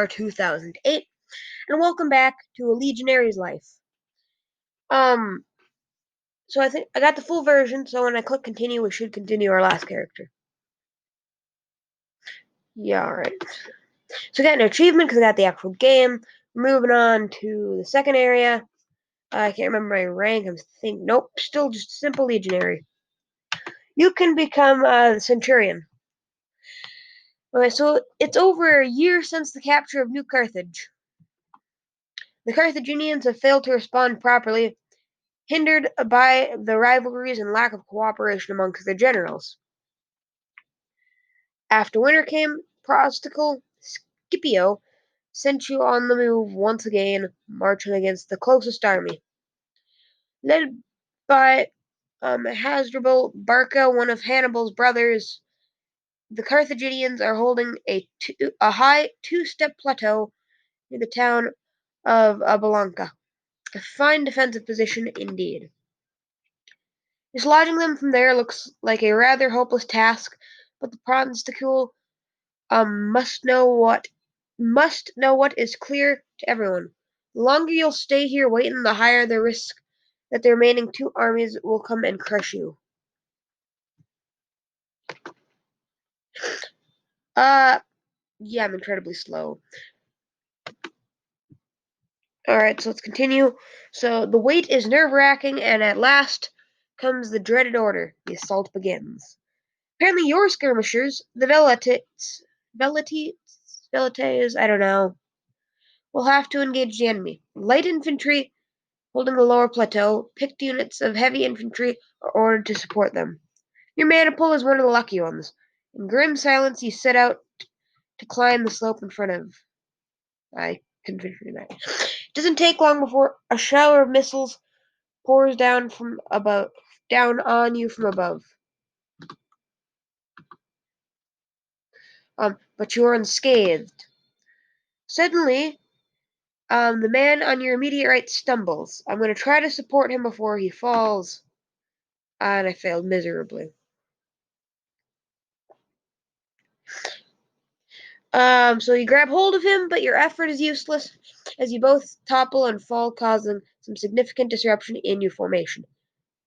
2008, and welcome back to a Legionary's life. Um, so I think I got the full version, so when I click continue, we should continue our last character. Yeah, alright. So I got an achievement because I got the actual game. Moving on to the second area. I can't remember my rank. Nope, still just simple Legionary. You can become the Centurion. Okay, so it's over a year since the capture of New Carthage. The Carthaginians have failed to respond properly, hindered by the rivalries and lack of cooperation amongst their generals. After winter came, Prosticle Scipio sent you on the move once again, marching against the closest army. Led by Hasdrubal Barca, one of Hannibal's brothers, the Carthaginians are holding a high two-step plateau near the town of Abalanca. A fine defensive position indeed. Dislodging them from there looks like a rather hopeless task, but the Prosticle must know what is clear to everyone. The longer you'll stay here waiting, the higher the risk that the remaining two armies will come and crush you. Yeah, I'm incredibly slow. Alright, so let's continue. So the wait is nerve-wracking, and at last comes the dreaded order. The assault begins. Apparently your skirmishers, the Velites, I don't know, will have to engage the enemy. Light infantry holding the lower plateau, picked units of heavy infantry are ordered to support them. Your maniple is one of the lucky ones. In grim silence, you set out to climb the slope in front of. I can figure that. It doesn't take long before a shower of missiles pours down on you from above. But you are unscathed. Suddenly, the man on your immediate right stumbles. I'm going to try to support him before he falls, and I failed miserably. So you grab hold of him, but your effort is useless as you both topple and fall, causing some significant disruption in your formation.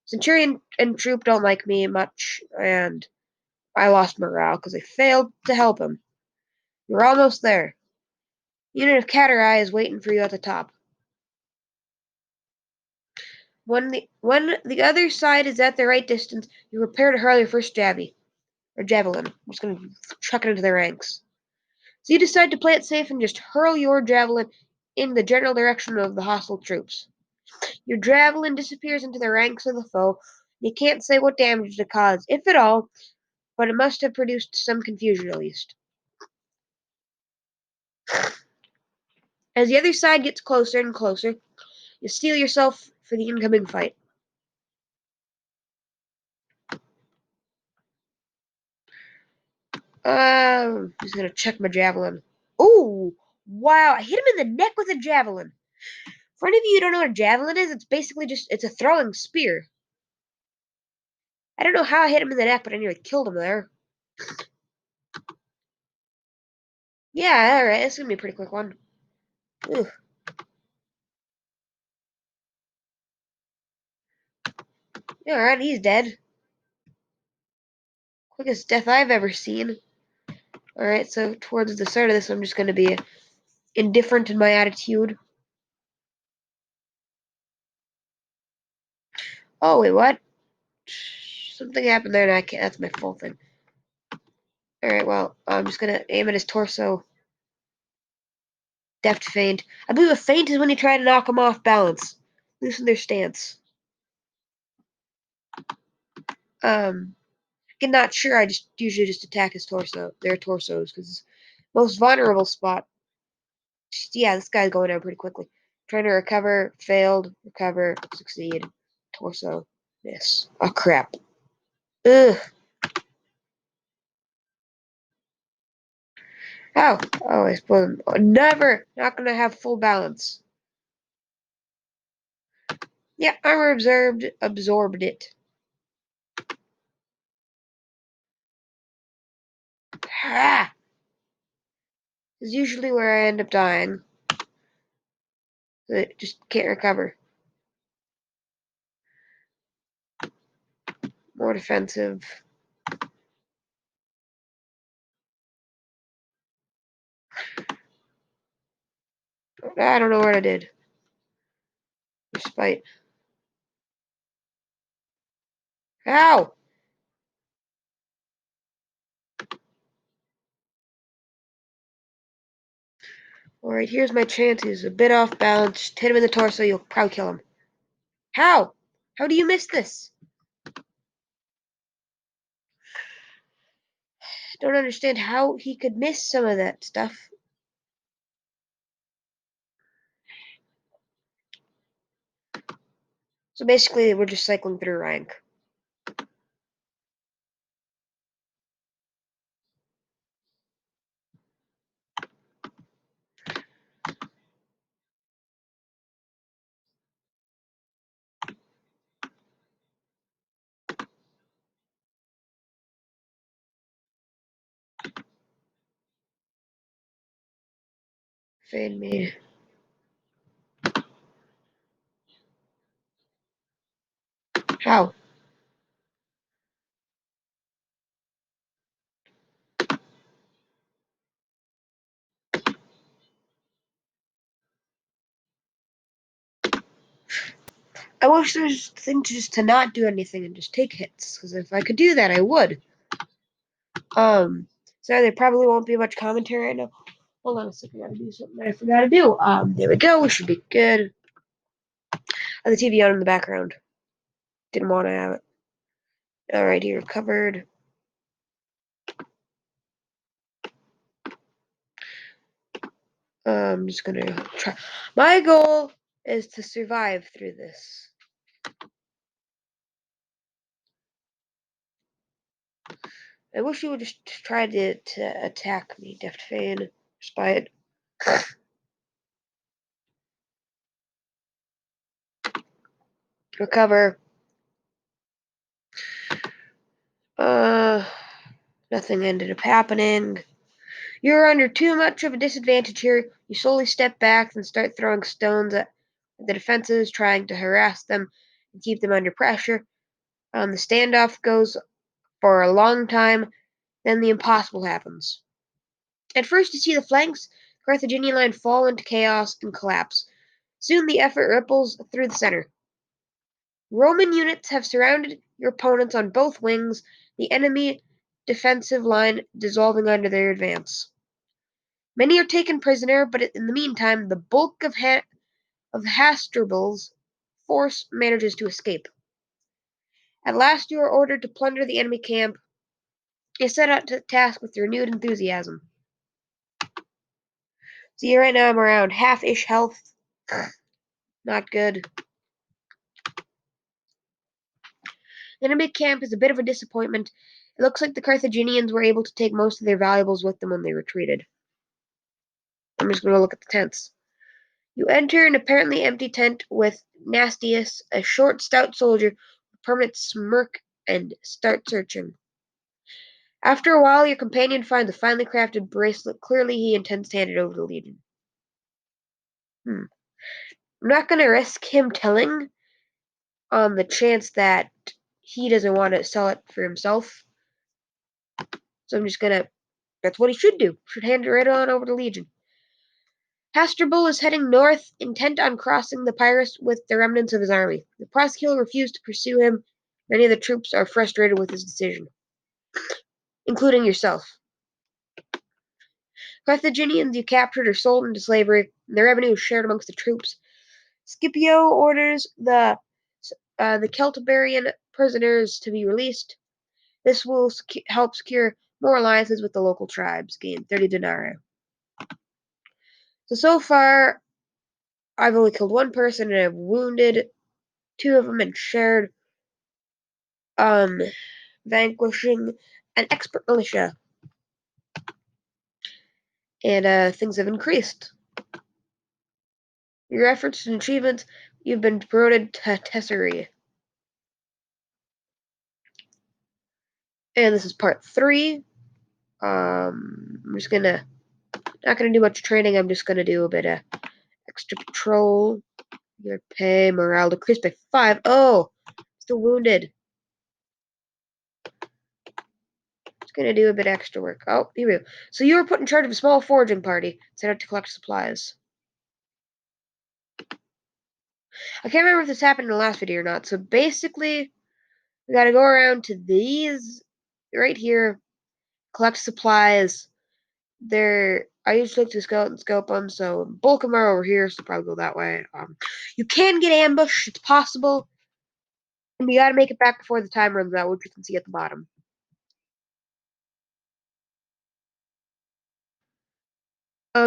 Centurion and troop don't like me much, and I lost morale because I failed to help him. You're almost there. Unit of Cateri is waiting for you at the top. When the other side is at the right distance, you prepare to hurl your first javelin. I'm just going to chuck it into their ranks. So you decide to play it safe and just hurl your javelin in the general direction of the hostile troops. Your javelin disappears into the ranks of the foe. You can't say what damage it caused, if at all, but it must have produced some confusion at least. As the other side gets closer and closer, you steel yourself for the incoming fight. Just gonna check my javelin. Ooh, wow! I hit him in the neck with a javelin. For any of you who don't know what a javelin is, it's basically it's a throwing spear. I don't know how I hit him in the neck, but I nearly killed him there. Yeah, alright, this is gonna be a pretty quick one. Ooh. Alright, he's dead. Quickest death I've ever seen. Alright, so towards the start of this, I'm just gonna be indifferent in my attitude. Oh, wait, what? Something happened there, and I can't. That's my full thing. Alright, well, I'm just gonna aim at his torso. Deft feint. I believe a feint is when you try to knock them off balance. Loosen their stance. I'm not sure. I just usually just attack their torsos, because most vulnerable spot. Yeah, this guy's going down pretty quickly. Trying to recover, failed, recover, succeed. Torso, miss. Oh, crap. Ugh. Oh, I suppose never. Not gonna have full balance. Yeah, armor absorbed it. Ah! is usually where I end up dying. I just can't recover. More defensive. I don't know what I did. Despite. Ow! Alright, here's my chance. He's a bit off balance. Just hit him in the torso, you'll probably kill him. How? How do you miss this? Don't understand how he could miss some of that stuff. So basically, we're just cycling through rank. Fade me. How? I wish there was a thing to just to not do anything and just take hits. Because if I could do that, I would. So there probably won't be much commentary right now. Hold on a second, I gotta do something that I forgot to do. There we go, we should be good. The TV on in the background. Didn't want to have it. Alright, you're covered. I'm just gonna try. My goal is to survive through this. I wish you would just try to attack me, Deft Fan. Despite recover. Nothing ended up happening. You're under too much of a disadvantage here. You slowly step back and start throwing stones at the defenses, trying to harass them and keep them under pressure. The standoff goes for a long time, then the impossible happens. At first, you see the flanks, Carthaginian line fall into chaos and collapse. Soon the effort ripples through the center. Roman units have surrounded your opponents on both wings, the enemy defensive line dissolving under their advance. Many are taken prisoner, but in the meantime, the bulk of Hasdrubal's force manages to escape. At last, you are ordered to plunder the enemy camp. You set out to task with renewed enthusiasm. See, right now I'm around half-ish health. Not good. The enemy camp is a bit of a disappointment. It looks like the Carthaginians were able to take most of their valuables with them when they retreated. I'm just going to look at the tents. You enter an apparently empty tent with Nastius, a short, stout soldier with a permanent smirk, and start searching. After a while, your companion finds a finely crafted bracelet. Clearly, he intends to hand it over to the Legion. I'm not going to risk him telling on the chance that he doesn't want to sell it for himself. So I'm just going to... That's what he should do. Should hand it right on over to Legion. Hasdrubal is heading north, intent on crossing the Pyrrhus with the remnants of his army. The prosecutor refused to pursue him. Many of the troops are frustrated with his decision, including yourself. Carthaginians you captured are sold into slavery, and their revenue is shared amongst the troops. Scipio orders the Celtiberian prisoners to be released. This will help secure more alliances with the local tribes. Gain 30 denarii. So far, I've only killed one person and I've wounded two of them and shared vanquishing an expert militia. And things have increased. Your efforts and achievements, you've been promoted to Tessary. And this is part 3. I'm just gonna Not gonna do much training. I'm just gonna do a bit of extra patrol. Your pay, morale decreased by 5. Oh, still wounded. Just gonna do a bit extra work. Oh, here we go. So you were put in charge of a small foraging party set out to collect supplies. I can't remember if this happened in the last video or not. So basically, we gotta go around to these right here, collect supplies. I usually like to scout and scope them, so bulk of them are over here, so probably go that way. You can get ambushed, it's possible, and you gotta make it back before the time runs out, which you can see at the bottom.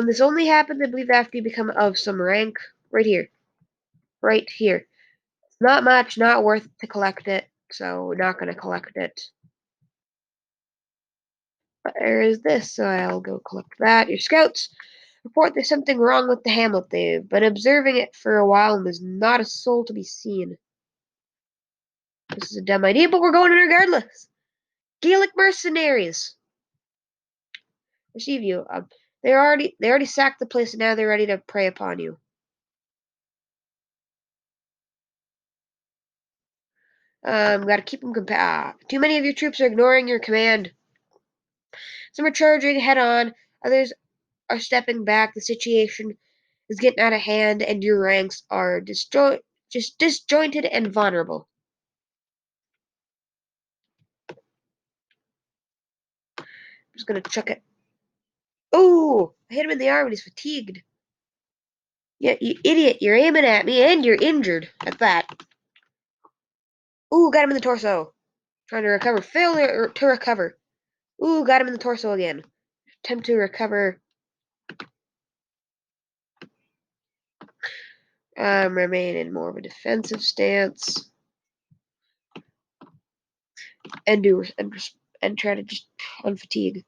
This only happens, I believe, after you become of some rank. Right here. Right here. It's not much, not worth to collect it, so we're not gonna collect it. But there is this, so I'll go collect that. Your scouts report there's something wrong with the hamlet. They've been observing it for a while, and there's not a soul to be seen. This is a dumb idea, but we're going in regardless. Gaelic mercenaries receive you. They already sacked the place, and now they're ready to prey upon you. Gotta keep them too many of your troops are ignoring your command. Some are charging head on. Others are stepping back. The situation is getting out of hand, and your ranks are disjointed and vulnerable. I'm just gonna chuck it. Oh, I hit him in the arm and he's fatigued. Yeah, you idiot! You're aiming at me and you're injured at that. Ooh, got him in the torso. Trying to recover. Failure to recover. Ooh, got him in the torso again. Attempt to recover. Remain in more of a defensive stance. And try to just unfatigue.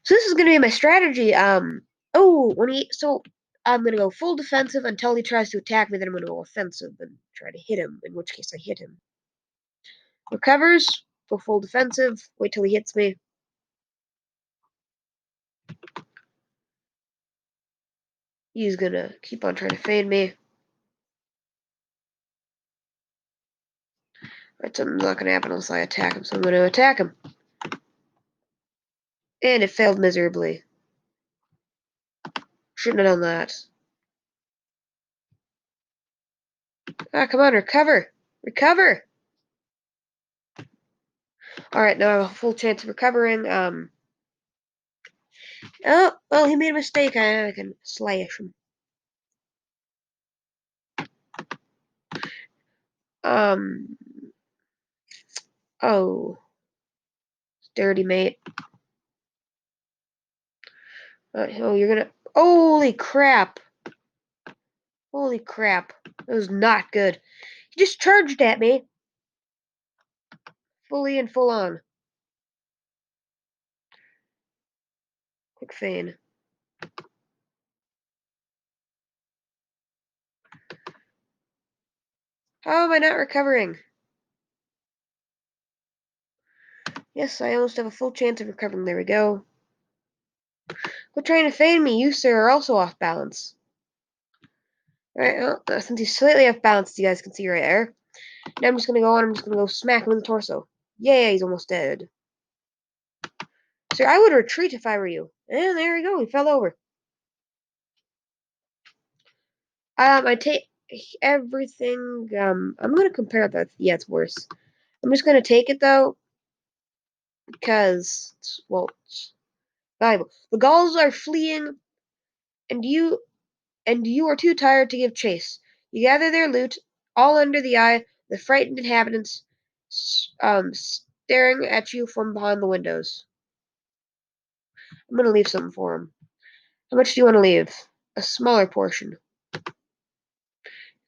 So this is gonna be my strategy. So I'm gonna go full defensive until he tries to attack me, then I'm gonna go offensive and try to hit him, in which case I hit him. Recovers, go full defensive, wait till he hits me. He's gonna keep on trying to feign me. Right, something's not gonna happen unless I attack him, so I'm gonna attack him. And it failed miserably. Shouldn't have done that. Ah, come on, recover! Recover! Alright, now I have a full chance of recovering. Oh, well, he made a mistake. I can slash him. Um, oh. Dirty, mate. Oh, you're gonna. Holy crap! Holy crap. That was not good. He just charged at me. Fully and full on. Quick feign. How am I not recovering? Yes, I almost have a full chance of recovering. There we go. Quit trying to feign me. You, sir, are also off balance. Alright, well, since he's slightly off balance, you guys can see right there. Now I'm just gonna go smack him in the torso. Yeah, he's almost dead. Sir, I would retreat if I were you. And there we go, he fell over. I take everything, I'm gonna compare that. Yeah, it's worse. I'm just gonna take it though, because it's valuable. The Gauls are fleeing, and you are too tired to give chase. You gather their loot, all under the eye of the frightened inhabitants, staring at you from behind the windows. I'm gonna leave something for them. How much do you want to leave? A smaller portion.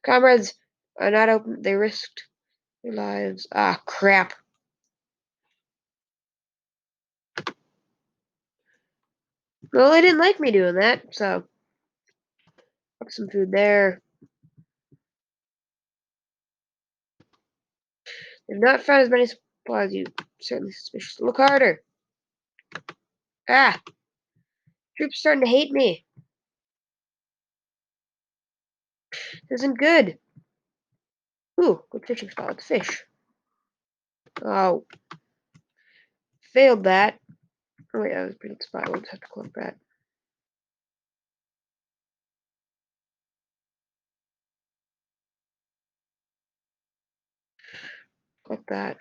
Comrades are not open. They risked their lives. Ah, crap. Well, they didn't like me doing that, so put some food there. They've not found as many supplies. You certainly suspicious. Look harder. Ah. Troops starting to hate me. This isn't good. Ooh, good fishing spot. Let's fish. Oh, failed that. Oh wait, that was a pretty good spot. We'll just have to collect that. Collect that.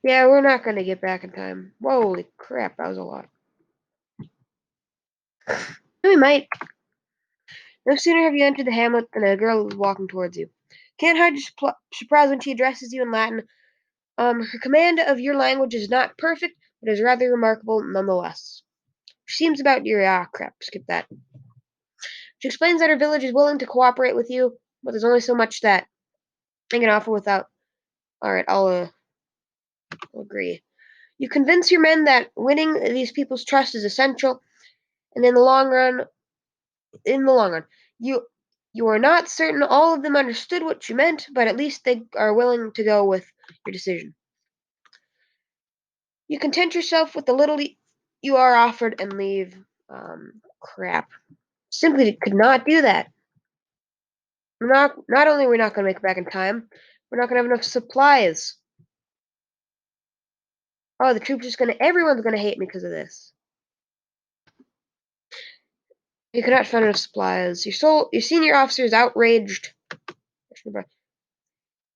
Yeah, we're not gonna get back in time. Holy crap, that was a lot. We might. No sooner have you entered the hamlet than a girl is walking towards you. Can't hide your surprise when she addresses you in Latin. Her command of your language is not perfect, but is rather remarkable nonetheless. She seems about your crap. Skip that. She explains that her village is willing to cooperate with you, but there's only so much that I can offer without. All right, I'll agree. You convince your men that winning these people's trust is essential, and in the long run, you are not certain all of them understood what you meant, but at least they are willing to go with your decision. You content yourself with the little you are offered and leave. Crap. Simply could not do that. Not only are we not going to make it back in time, we're not going to have enough supplies. Oh, the troops everyone's going to hate me because of this. You cannot find enough supplies. Your senior officer is outraged.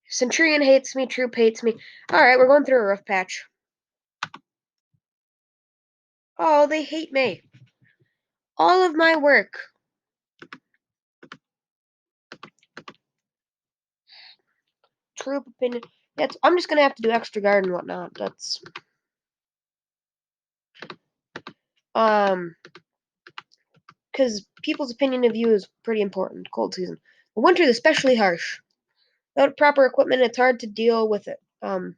Centurion hates me. Troop hates me. All right, we're going through a rough patch. Oh, they hate me. All of my work. Troop opinion. I'm just gonna have to do extra guard and whatnot. That's because people's opinion of you is pretty important. Cold season. The winter is especially harsh. Without proper equipment, it's hard to deal with it. Gonna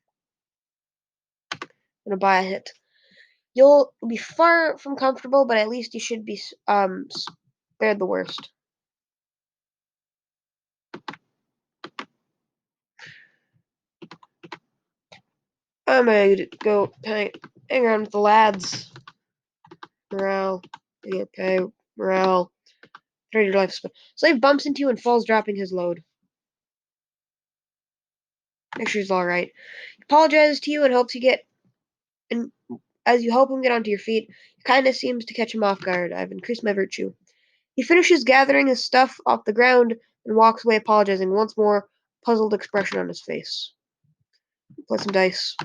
buy a hit. You'll be far from comfortable, but at least you should be spared the worst. I'm gonna go hang around with the lads. Morale. Okay, morale. Trade your life. Slave bumps into you and falls, dropping his load. Make sure he's alright. He apologizes to you and hopes you get and as you help him get onto your feet, your kindness seems to catch him off guard. I've increased my virtue. He finishes gathering his stuff off the ground and walks away apologizing, once more, puzzled expression on his face. Play some dice.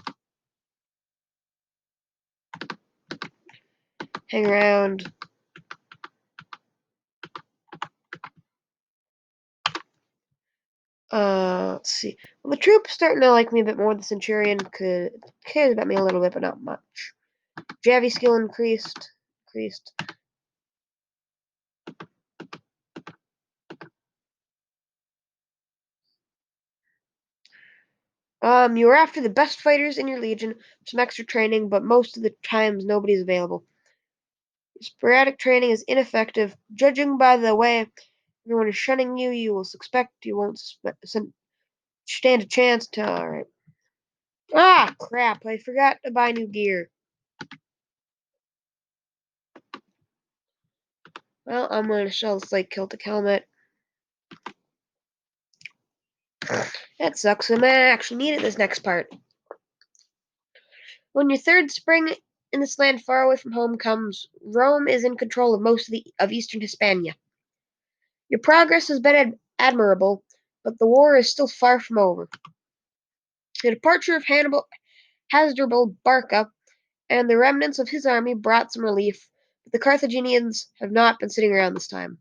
Hang around. Let's see. Well, the troop's starting to like me a bit more. The centurion cares about me a little bit, but not much. Javi skill increased. You are after the best fighters in your legion, some extra training, but most of the times nobody's available. Sporadic training is ineffective. Judging by the way everyone is shunning you, you will suspect you won't stand a chance to. Alright. Ah, crap. I forgot to buy new gear. Well, I'm going to sell this like Celtic helmet. That sucks. I might actually need it this next part. When your third spring in this land far away from home comes, Rome is in control of most of eastern Hispania. Your progress has been admirable, but the war is still far from over. The departure of Hasdrubal Barca and the remnants of his army brought some relief, but the Carthaginians have not been sitting around this time.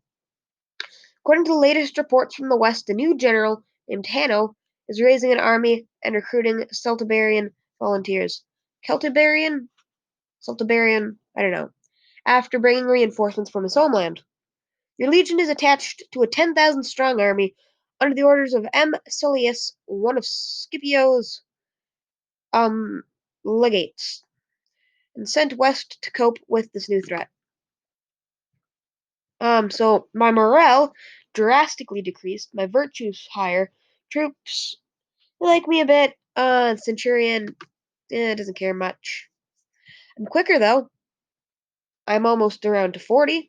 According to the latest reports from the west, a new general named Hanno is raising an army and recruiting Celtiberian volunteers. Celtiberian? Celtiberian? I don't know. After bringing reinforcements from his homeland. Your legion is attached to a 10,000 strong army under the orders of M. Silius, one of Scipio's legates, and sent west to cope with this new threat. So my morale drastically decreased, my virtue's higher, troops like me a bit, Centurion doesn't care much. I'm quicker though. I'm almost around to 40.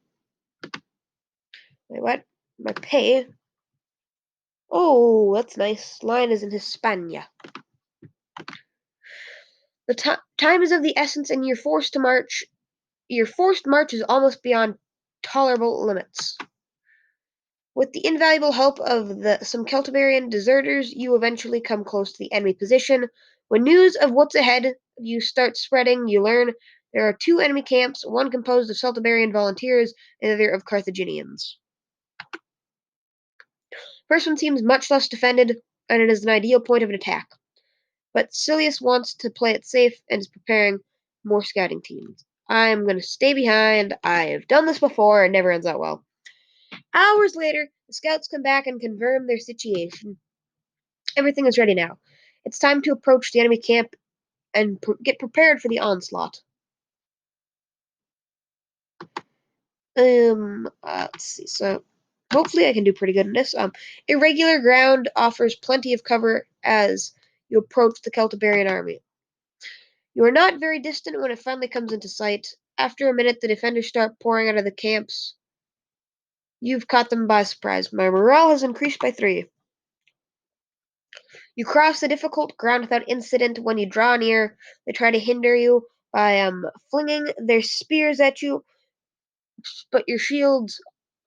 Wait, what? My pay? Oh, that's nice. Line is in Hispania. The time is of the essence, and you're forced to march. Your forced march is almost beyond tolerable limits. With the invaluable help of some Celtiberian deserters, you eventually come close to the enemy position. When news of what's ahead you start spreading, you learn there are 2 enemy camps, one composed of Celtiberian volunteers and the other of Carthaginians. First one seems much less defended, and it is an ideal point of an attack. But Silius wants to play it safe and is preparing more scouting teams. I'm going to stay behind. I've done this before. It never ends out well. Hours later, the scouts come back and confirm their situation. Everything is ready now. It's time to approach the enemy camp and get prepared for the onslaught. Let's see. So, hopefully, I can do pretty good in this. Irregular ground offers plenty of cover as you approach the Celtiberian army. You are not very distant when it finally comes into sight. After a minute, the defenders start pouring out of the camps. You've caught them by surprise. My morale has increased by 3. You cross the difficult ground without incident. When you draw near, they try to hinder you by flinging their spears at you, but your shields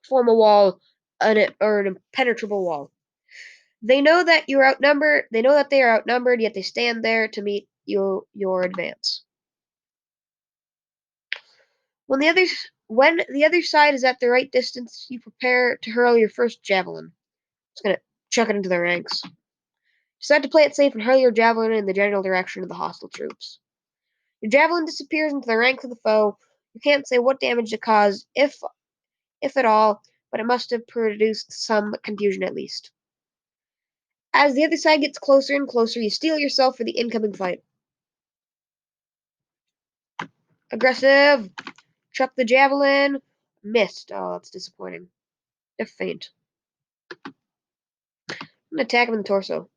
form a wall, or an impenetrable wall. They know that you're outnumbered. They know that they are outnumbered, yet they stand there to meet your advance. When the other side is at the right distance, you prepare to hurl your first javelin. It's gonna chuck it into the ranks. Decide to play it safe and hurl your javelin in the general direction of the hostile troops. Your javelin disappears into the ranks of the foe. You can't say what damage it caused, if at all, but it must have produced some confusion at least. As the other side gets closer and closer, you steel yourself for the incoming fight. Aggressive! Chuck the javelin. Missed. Oh, that's disappointing. They're faint. I'm gonna attack him in the torso.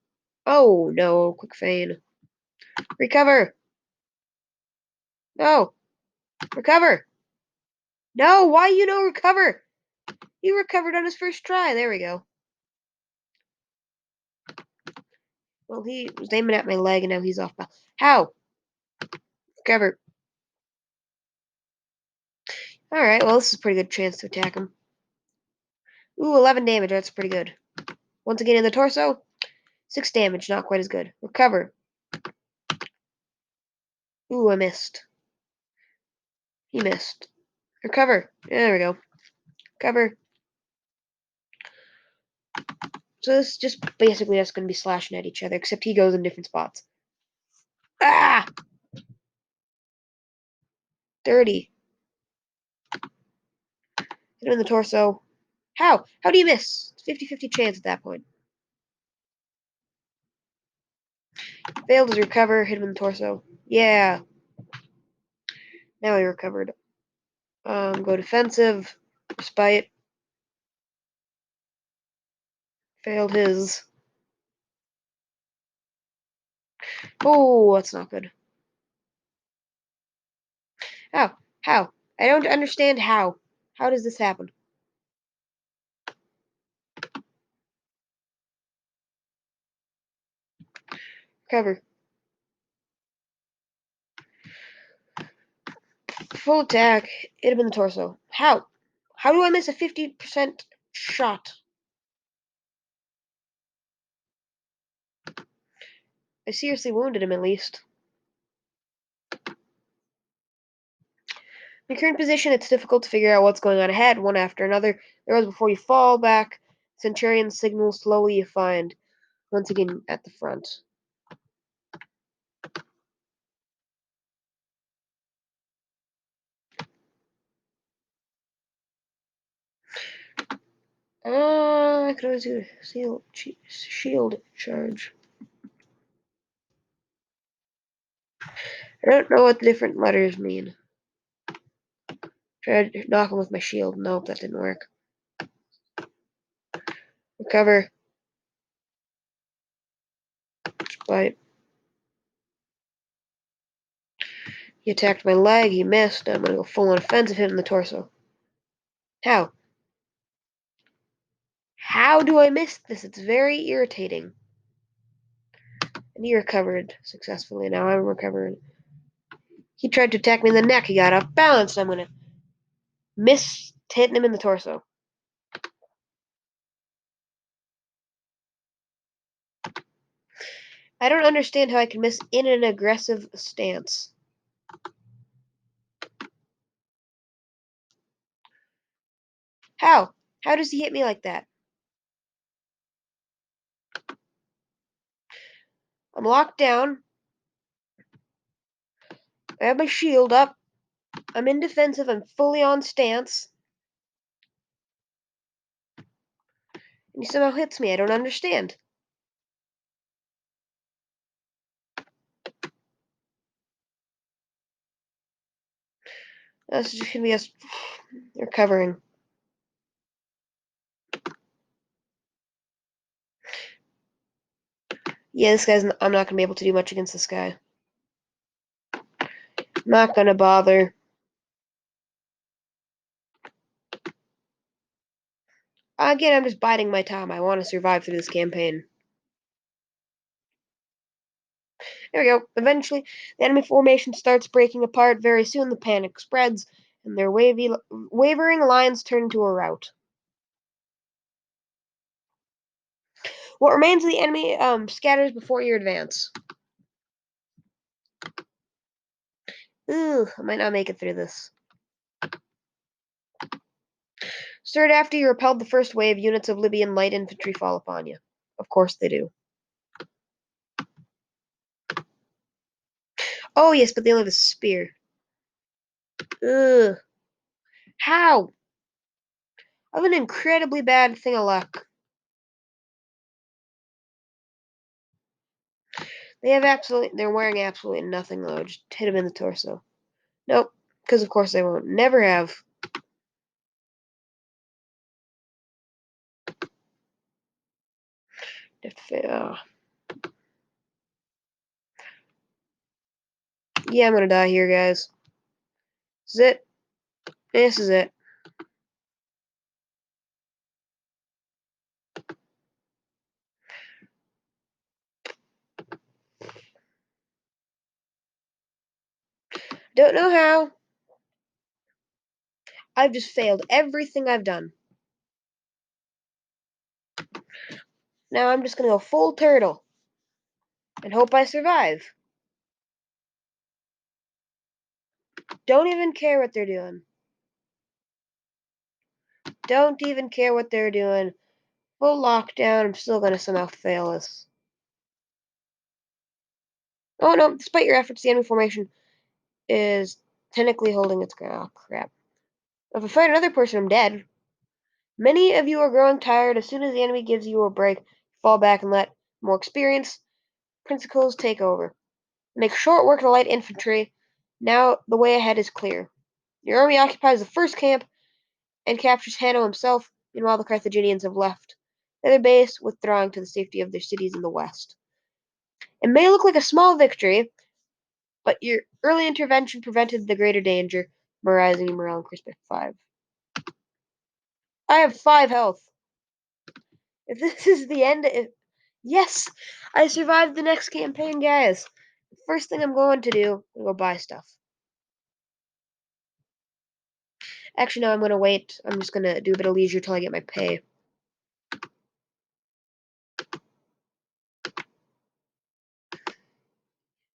Oh, no. Quick feign. Recover! No! Recover! No! Why you no recover? He recovered on his first try. There we go. Well, he was aiming at my leg, and now he's off balance. How? Recover. Alright, well, this is a pretty good chance to attack him. Ooh, 11 damage. That's pretty good. Once again in the torso. 6 damage. Not quite as good. Recover. Ooh, I missed. He missed. Recover. There we go. Cover. So this is just basically us going to be slashing at each other, except he goes in different spots. Ah! 30. Hit him in the torso. How? How do you miss? It's 50-50 chance at that point. Failed to recover. Hit him in the torso. Yeah. Now he recovered. Go defensive. Respite. Failed his. Oh, that's not good. How? How? I don't understand how. How does this happen? Recover. Full attack. Hit him in the torso. How? How do I miss a 50% shot? I seriously wounded him at least. In your current position, it's difficult to figure out what's going on ahead, one after another. There was before you fall back. Centurion signal slowly you find. Once again at the front. I could always do a shield charge. I don't know what the different letters mean. Tried to knock him with my shield. Nope, that didn't work. Recover. Bite. He attacked my leg, he missed. I'm gonna go full on offensive, hit him in the torso. How? How do I miss this? It's very irritating. And he recovered successfully. Now I'm recovering. He tried to attack me in the neck. He got off balance. I'm gonna miss hitting him in the torso. I don't understand how I can miss in an aggressive stance. How? How does he hit me like that? I'm locked down. I have my shield up. I'm in defensive. I'm fully on stance. And he somehow hits me. I don't understand. This just gonna be us recovering. Yeah, this guy's. I'm not gonna be able to do much against this guy. Not gonna bother. Again, I'm just biding my time. I want to survive through this campaign. There we go. Eventually, the enemy formation starts breaking apart. Very soon, the panic spreads, and their wavering lines turn into a rout. What remains of the enemy scatters before your advance. Ooh, I might not make it through this. Straight after you repelled the first wave, units of Libyan light infantry fall upon you. Of course they do. Oh, yes, but they only have a spear. Ugh. How? I have an incredibly bad thing of luck. They're wearing absolutely nothing, though. Just hit them in the torso. Nope, because of course they won't. Never have. Yeah, I'm gonna die here, guys. This is it. This is it. Don't know how. I've just failed everything I've done. Now I'm just gonna go full turtle and hope I survive. Don't even care what they're doing. Don't even care what they're doing. Full lockdown. I'm still gonna somehow fail this. Oh no! Despite your efforts, the enemy formation is technically holding its ground. Oh crap! If I fight another person, I'm dead. Many of you are growing tired. As soon as the enemy gives you a break, fall back and let more experienced principles take over. Make short work of the light infantry. Now the way ahead is clear. Your army occupies the first camp and captures Hanno himself. Meanwhile, the Carthaginians have left their base, withdrawing to the safety of their cities in the west. It may look like a small victory, but your early intervention prevented the greater danger, rising your morale increased by 5. I have 5 health. If this is the end, yes, I survived the next campaign, guys. The first thing I'm going to do is go buy stuff. Actually, no, I'm going to wait. I'm just going to do a bit of leisure till I get my pay.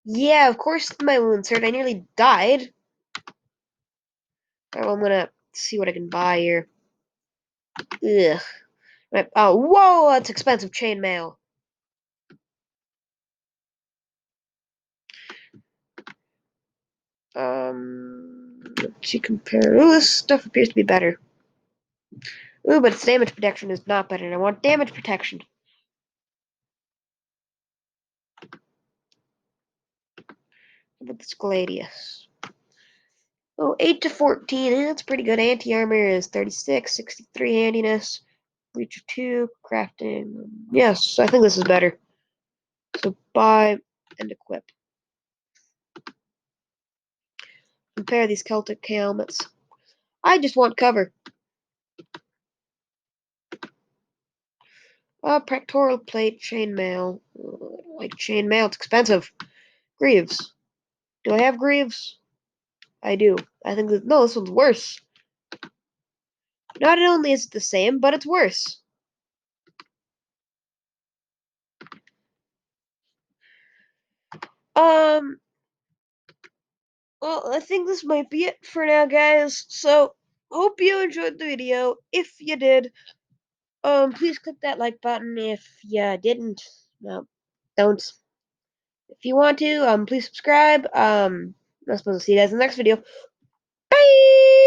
Yeah, of course my wounds hurt. I nearly died. Alright, well, I'm going to see what I can buy here. Ugh. Right. Oh, whoa, that's expensive chainmail. Let's see, compare. Ooh, this stuff appears to be better. Ooh, but its damage protection is not better, and I want damage protection. How about this Gladius? Oh, 8 to 14. That's pretty good. Anti-armor is 36, 63 handiness. Reach of 2, crafting. Yes, I think this is better. So buy and equip. compare these Celtic helmets. I just want cover. Pectoral plate, chainmail. Like chainmail, it's expensive. Greaves. Do I have greaves? I do. I think that, no, this one's worse. Not only is it the same, but it's worse. Well, I think this might be it for now, guys. So, hope you enjoyed the video. If you did, please click that like button. If you didn't, no, don't. If you want to, please subscribe. I'm supposed to see you guys in the next video.